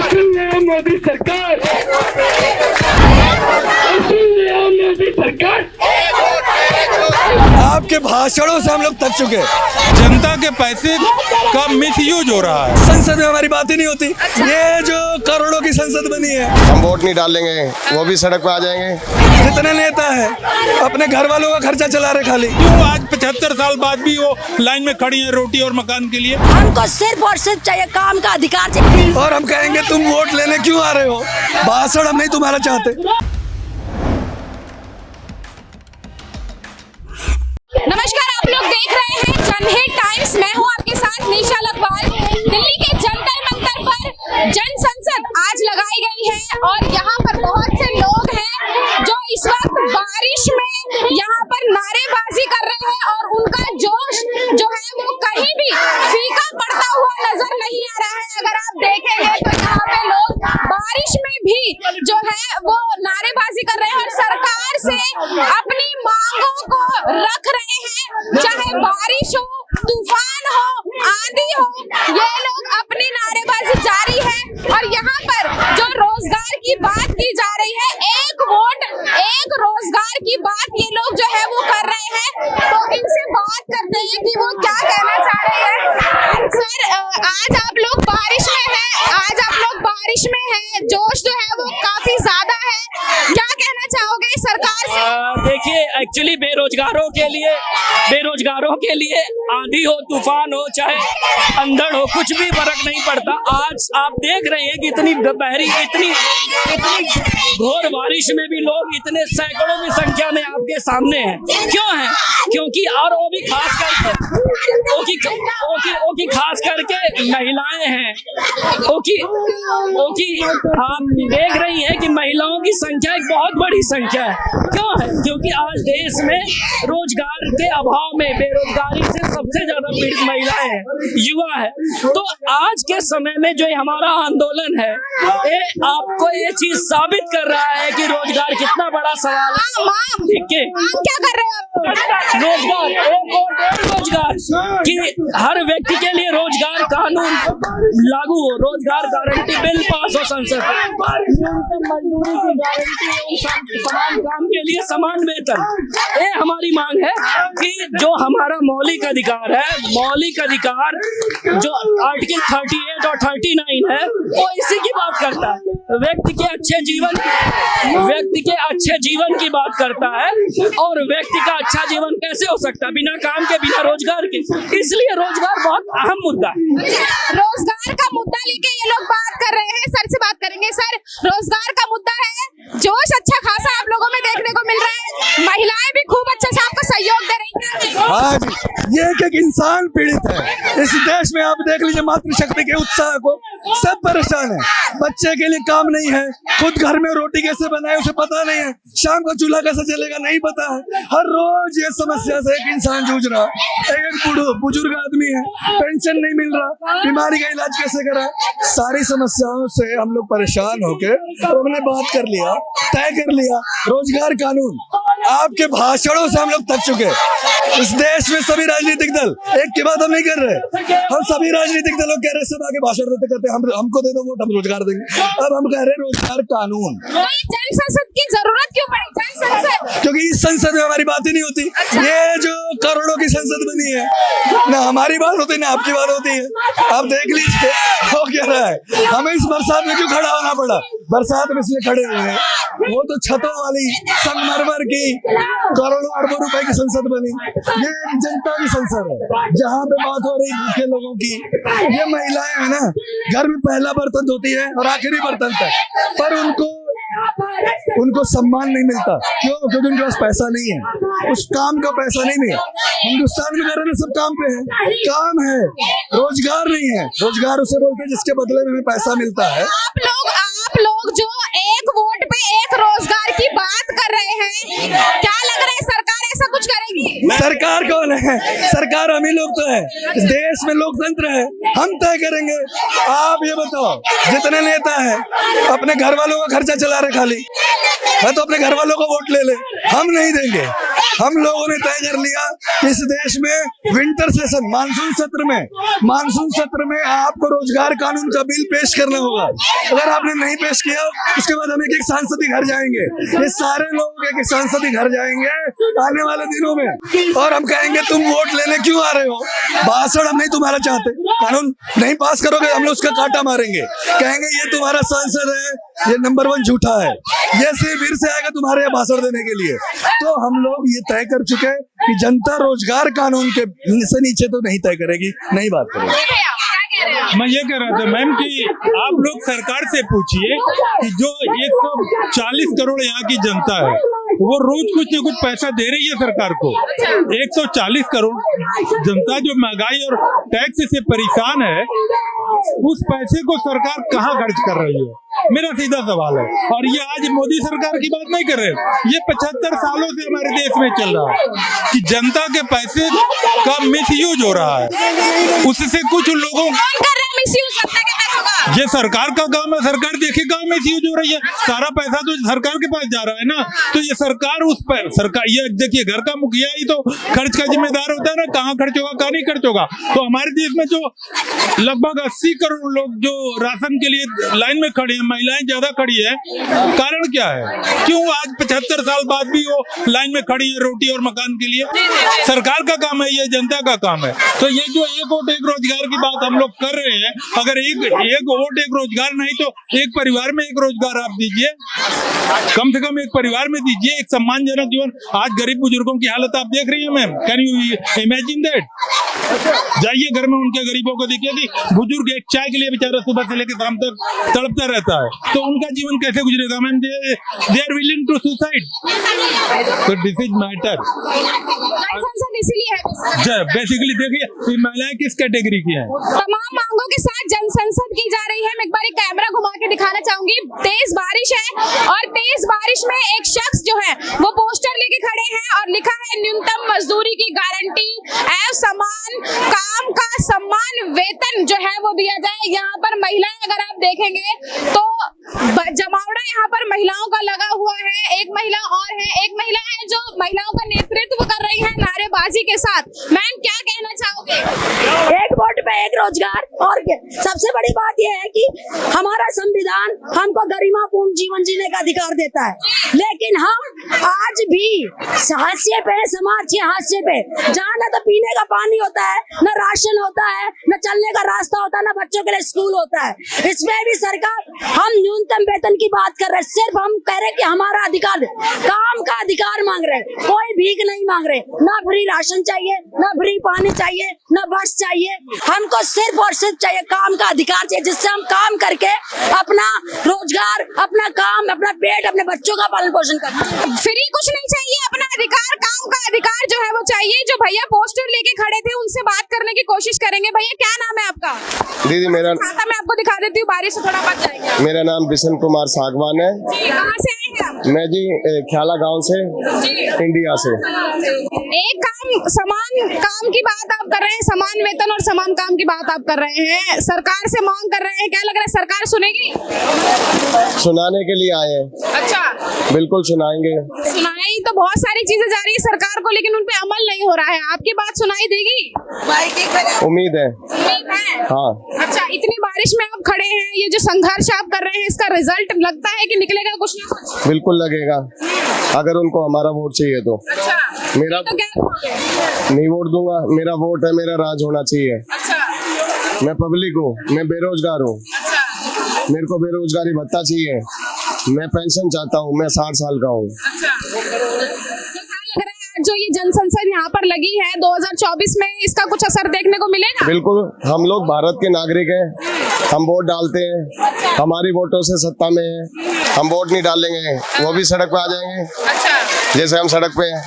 मोदी सरकार, मोदी सरकार। आपके भाषणों से हम लोग थक चुके हैं। जनता के पैसे का मिसयूज हो रहा है। संसद में हमारी बात ही नहीं होती। ये जो करोड़ों की संसद बनी है, हम वोट नहीं डालेंगे, वो भी सड़क पे आ जाएंगे। जितने नेता है अपने घर वालों का खर्चा चला रहे खाली। क्यों आज 75 साल बाद भी वो लाइन में खड़ी है रोटी और मकान के लिए? हमको सिर्फ और सिर्फ चाहिए काम का अधिकार चाहिए। और हम कहेंगे तुम वोट लेने क्यों आ रहे हो? भाषण हम नहीं तुम्हारा चाहते। नमस्कार, आप लोग देख रहे हैं जनहित टाइम्स। मैं हूं आपके साथ निशा लखवाल। दिल्ली के जंतर मंतर पर जन संसद आज लगाई गई है और यहाँ पर बहुत से लोग हैं जो इस वक्त बारिश में यहाँ पर नारेबाजी कर रहे हैं और उनका जोश जो है वो कहीं भी फीका पड़ता हुआ नजर नहीं आ रहा है। अगर आप देखेंगे तो यहाँ पे लोग बारिश में भी जो है वो नारेबाजी कर रहे हैं और सरकार से अपनी मांगों को रख रहे हैं, चाहे बारिश हो, तूफान हो, आंधी हो, ये लोग अपनी नारेबाजी जारी है। और यहाँ पर जो रोजगार की बात की जा रही है, एक वोट एक रोजगार की बात ये लोग जो है वो कर रहे हैं। तो इनसे बात करते हैं कि वो क्या कहना चाह रहे हैं। सर, आज आप लोग बारिश में हैं, आज आप लोग बारिश में हैं, जोश जो है वो काफी ज्यादा है, क्या कहना चाहोगे सरकार से? देखिए, एक्चुअली बेरोजगारों के लिए आंधी हो, तूफान हो, चाहे अंधड़ हो, कुछ भी फर्क नहीं पड़ता। आज आप देख रहे हैं कि इतनी दोपहरी इतनी घोर बारिश में भी लोग इतने सैकड़ों की संख्या में आपके सामने हैं। क्यों है? क्योंकि और वो भी खास करके महिलाएं हैं। आप देख रही हैं कि महिलाओं की संख्या एक बहुत बड़ी संख्या है। क्यों है? क्योंकि आज देश में रोजगार के अभाव में बेरोजगारी से सबसे ज्यादा पीड़ित महिलाएं हैं, युवा है। तो आज के समय में जो हमारा आंदोलन है, ये आपको ये चीज साबित कर रहा है कि रोजगार कितना बड़ा सवाल है। ठीक है, क्या कर रहे हो? रोजगार, एक और रोजगार कि हर व्यक्ति के लिए रोजगार कानून लागू हो, रोजगार गारंटी बिल पास हो संसद में, न्यूनतम मजदूरी की गारंटी, समान काम के लिए समान वेतन। ये हमारी मांग है कि जो हमारा मौलिक अधिकार है, मौलिक अधिकार जो आर्टिकल 38 और 39 है, वो इसी की बात करता है। व्यक्ति के अच्छे जीवन की बात करता है। और व्यक्ति का अच्छा जीवन कैसे हो सकता है बिना काम के, बिना रोजगार के? इसलिए रोजगार बहुत अहम मुद्दा है। रोजगार का मुद्दा लेके ये लोग बात कर रहे हैं। सर से बात करेंगे। सर, रोजगार का मुद्दा है, जोश अच्छा खासा आप लोगों में देखने को मिल रहा है, महिलाएं भी खूब अच्छा से आपको सहयोग दे रही हैं। आज ये एक इंसान पीड़ित है इस देश में। आप देख लीजिए मातृशक्ति के उत्साह को, सब परेशान है। बच्चे के लिए काम नहीं है, खुद घर में रोटी कैसे बनाए उसे पता नहीं है, शाम को चूल्हा कैसे चलेगा नहीं पता है। हर रोज ये समस्या से एक इंसान जूझ रहा है। एक बुजुर्ग आदमी है, पेंशन नहीं मिल रहा, बीमारी का इलाज कैसे करा। सारी समस्याओं से हम लोग परेशान होके तो हमने बात कर लिया, तय कर लिया रोजगार कानून। आपके भाषणों से हम लोग थक चुके हैं। इस देश में सभी राजनीतिक दल एक की बात हम नहीं कर रहे। हम सभी राजनीतिक दलों कह रहे सब आगे भाषण देते कहते हमको दे दो वोट, हम रोजगार देंगे। अब हम कह रहे हैं रोजगार कानून। जन संसद की जरूरत क्यों पड़ी? जन संसद क्योंकि इस संसद में हमारी बात ही नहीं होती। ये जो करोड़ों की संसद बनी है, ना हमारी बात होती ना आपकी बात होती है। आप देख लीजिए हो क्या रहा है। हमें इस बरसात में क्यों खड़ा होना पड़ा? बरसात में इसलिए खड़े हुए हैं, वो तो छतों वाली संगमरमर की करोड़ों अरबों रुपए की संसद बनी। ये जनता की संसद है जहाँ पे बात हो रही भूखे लोगों की। ये महिलाएं है ना, घर में पहला बर्तन धोती है और आखिरी बर्तन तक, पर उनको सम्मान नहीं मिलता। क्यों? क्योंकि उनके पास पैसा नहीं है, उस काम का पैसा नहीं मिला। हिंदुस्तान में घर सब काम पे है, काम है, रोजगार नहीं है। रोजगार उसे बोलते हैं जिसके बदले में हमें पैसा मिलता है। आप लोग जो एक वोट पे एक रोजगार की बात कर रहे हैं, क्या लग रहा है सरकार ऐसा कुछ करेगी? सरकार कौन है? सरकार हम ही लोग तो है। इस देश में लोकतंत्र है, हम तय करेंगे। आप ये बताओ, जितने नेता है अपने घर वालों का खर्चा चला रहे खाली है, तो अपने घर वालों को वोट ले ले, हम नहीं देंगे। हम लोगों ने तय कर लिया इस देश में विंटर सेशन मानसून सत्र में आपको रोजगार कानून का बिल पेश करना होगा। अगर आपने नहीं पेश किया उसके बाद हम एक सांसद ही घर जाएंगे, ये सारे लोग एक सांसद ही घर जाएंगे आने वाले दिनों में, और हम कहेंगे तुम वोट लेने क्यों आ रहे हो, भाषण हम नहीं तुम्हारा चाहते, कानून नहीं पास करोगे हम लोग उसका कांटा मारेंगे, कहेंगे ये तुम्हारा सांसद है, ये नंबर 1 झूठा है, ये सिर्फ फिर से आएगा तुम्हारे यहाँ भाषण देने के लिए। तो हम लोग ये तय कर चुके हैं कि जनता रोजगार कानून के से नीचे तो नहीं तय करेगी, नहीं बात करेगी। मैं ये कह रहा था मैम कि आप लोग सरकार से पूछिए कि जो 140 करोड़ यहाँ की जनता है वो रोज कुछ न कुछ पैसा दे रही है सरकार को। 140 करोड़ जनता जो महंगाई और टैक्स से परेशान है, उस पैसे को सरकार कहाँ खर्च कर रही है, मेरा सीधा सवाल है। और ये आज मोदी सरकार की बात नहीं कर रहे, ये 75 सालों से हमारे देश में चल रहा है कि जनता के पैसे का मिसयूज हो रहा है, उससे कुछ लोगों ये सरकार का काम है, सरकार देखे कहाँ मिसयूज हो रही है, सारा पैसा तो सरकार के पास जा रहा है ना, तो ये सरकार उस पर सरकार ये देखिए घर का मुखिया ही तो खर्च का जिम्मेदार होता है ना, कहाँ खर्च होगा कहाँ नहीं खर्च होगा। तो हमारे देश में जो लगभग 80 करोड़ लोग जो राशन के लिए लाइन में खड़े हैं, महिलाएं ज्यादा खड़ी है, कारण क्या है, क्यों आज 75 साल बाद भी वो लाइन में खड़ी है रोटी और मकान के लिए। सरकार का काम है, ये जनता का काम है। तो ये जो एक वोट एक रोजगार की बात हम लोग कर रहे हैं, अगर एक वोट एक रोजगार नहीं तो एक परिवार में एक रोजगार आप दीजिए, कम से कम एक परिवार में दीजिए, एक सम्मानजनक जीवन। आज गरीब बुजुर्गों की हालत आप देख रही है ma'am, can you imagine that. जाइए घर में उनके गरीबों को देखिए कि बुजुर्ग एक चाय के लिए बेचारा सुबह से लेकर शाम तक तड़पता रहता है, तो उनका जीवन कैसे गुजरेगा ma'am, they are willing to suicide. तो दिस इज मैटर। इसीलिए है बेसिकली देखिए महिलाएं किस कैटेगरी की हैं। तमाम मांगों के साथ जनसंसद की जा रही है। मैं एक बार कैमरा घुमा के दिखाना चाहूंगी, तेज बारिश है और तेज बारिश में एक शख्स जो है वो पोस्टर लेके खड़े हैं और लिखा है न्यूनतम मजदूरी की गारंटी एवं समान काम का सम्मान वेतन जो है वो दिया जाए। यहाँ पर महिलाएं अगर आप देखेंगे तो जमावड़ा यहाँ पर महिलाओं का लगा हुआ है, एक महिला और है, एक महिला है जो महिलाओं का नेतृत्व कर रही है नारेबाजी के साथ। मैम क्या कहना चाहोगे? एक वोट पे एक रोजगार, और सबसे बड़ी बात यह है कि हमारा संविधान हमको गरिमापूर्ण जीवन जीने का अधिकार देता है, लेकिन हम आज भी हाशिए पे, समाज के हाशिए पे, जहाँ न तो पीने का पानी होता है, न राशन होता है, न चलने का रास्ता होता है, न बच्चों के लिए स्कूल होता है। इसमें भी सरकार, हम न्यूनतम वेतन की बात कर रहे हैं, सिर्फ हम कह रहे हैं कि हमारा अधिकार, काम का अधिकार मांग रहे हैं, कोई भीख नहीं मांग रहे। ना फ्री राशन चाहिए, ना फ्री पानी चाहिए, ना बस चाहिए, हमको सिर्फ और सिर्फ चाहिए काम का अधिकार चाहिए, जिससे हम काम करके अपना रोजगार, अपना काम, अपना पेट, अपने बच्चों का पालन पोषण करते हैं। फ्री कुछ नहीं चाहिए, अपना अधिकार, काम का अधिकार जो है वो चाहिए। जो भैया पोस्टर लेके खड़े थे उनसे बात करने की कोशिश करेंगे। भैया क्या नाम है आपका? दीदी मेरा खाता मैं आपको दिखा देती हूँ, बारिश से थोड़ा बच जाएंगे। मेरा नाम बिशन कुमार सागवान है। जी, कहाँ से आए हैं आप? मैं जी ख्याला गांव से, इंडिया से। एक काम, समान काम की बात आप कर रहे हैं, समान वेतन और समान काम की बात आप कर रहे हैं, सरकार से मांग कर रहे हैं, क्या लग रहा है सरकार सुनेगी? सुनाने के लिए आए हैं। अच्छा, बिल्कुल सुनाएंगे। सुनाई तो बहुत सारी चीजें जा रही है सरकार को, लेकिन उन पे अमल नहीं हो रहा है। आपकी बात सुनाई देगी? उम्मीद है। उम्मीद है? हाँ। अच्छा, इतनी बारिश में आप खड़े हैं, ये जो संघर्ष आप कर रहे हैं इसका रिजल्ट लगता है कि निकलेगा कुछ ना कुछ? बिल्कुल लगेगा, अगर उनको हमारा वोट चाहिए तो। अच्छा, मेरा तो क्या करोगे? नहीं वोट दूंगा, मेरा वोट है, मेरा राज होना चाहिए। अच्छा, मैं पब्लिक हूँ, मैं बेरोजगार हूँ, अच्छा, मेरे को बेरोजगारी भत्ता चाहिए, मैं पेंशन चाहता हूँ, मैं 60 साल का हूँ। अच्छा। तो क्या लग रहा है जो ये जनसंसद यहाँ पर लगी है 2024 में, इसका कुछ असर देखने को मिलेगा? बिल्कुल, हम लोग भारत के नागरिक हैं, हम वोट डालते हैं, हमारी वोटों से सत्ता में है, हम वोट नहीं डालेंगे वो भी सड़क पे आ जाएंगे। अच्छा, जैसे हम सड़क पे हैं,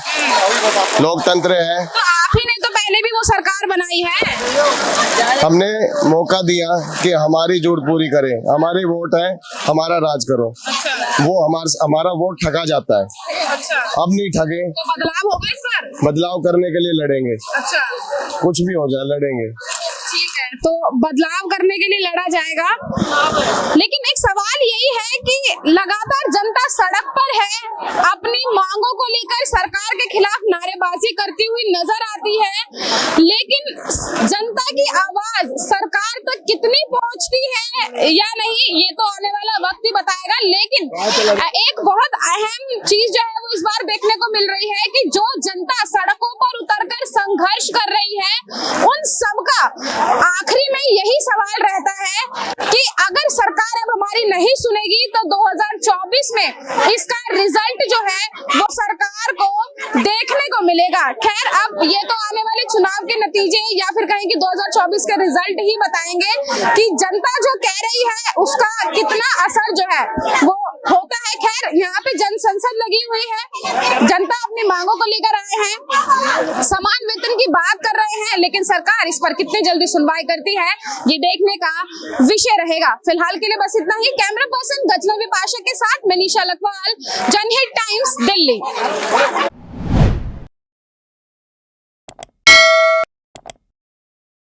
लोकतंत्र है। तो आप ही ने तो पहले भी वो सरकार बनाई है। हमने मौका दिया कि हमारी जरूरत पूरी करें, हमारे वोट है, हमारा राज करो। अच्छा, वो हमारा वोट ठगा जाता है, अच्छा, अब नहीं ठगे। तो बदलाव होगा इस बार? बदलाव करने के लिए लड़ेंगे, अच्छा, कुछ भी हो जाए लड़ेंगे। ठीक है। तो बदलाव करने के लिए लड़ा जाएगा। लेकिन एक सवाल यही है कि लगातार जनता सड़क पर है, अपनी मांगों को लेकर सरकार के खिलाफ नारेबाजी करती हुई नजर आती है, लेकिन जनता की आवाज सरकार तक कितनी पहुंचती है या नहीं, ये तो आने वाला वक्त ही बताएगा। लेकिन एक बहुत अहम चीज जो है वो इस बार देखने को मिल रही है कि जो जनता सड़कों पर उतरकर संघर्ष कर रही है, उन सबका आखिरी में यही सवाल रहता है कि अगर सरकार अब हमारी नहीं सुनेगी तो 2024 में इसका रिजल्ट जो है वो सरकार को देखने को मिलेगा। खैर, अब ये तो आने वाले चुनाव के नतीजे या फिर कहें कि 2024 के रिजल्ट ही बताएंगे कि जनता जो कह रही है उसका कितना असर जो है वो होता है। खैर, यहाँ पे जन संसद लगी हुई है, जनता अपनी मांगों को लेकर आए हैं, समान वेतन की बात कर रहे हैं, लेकिन सरकार इस पर कितनी जल्दी सुनवाई करती है ये देखने का विषय रहेगा। फिलहाल के लिए बस इतना ही। कैमरा पर्सन गजनवी पाशा के साथ मैं निशा लखवाल, जनहित टाइम्स, दिल्ली।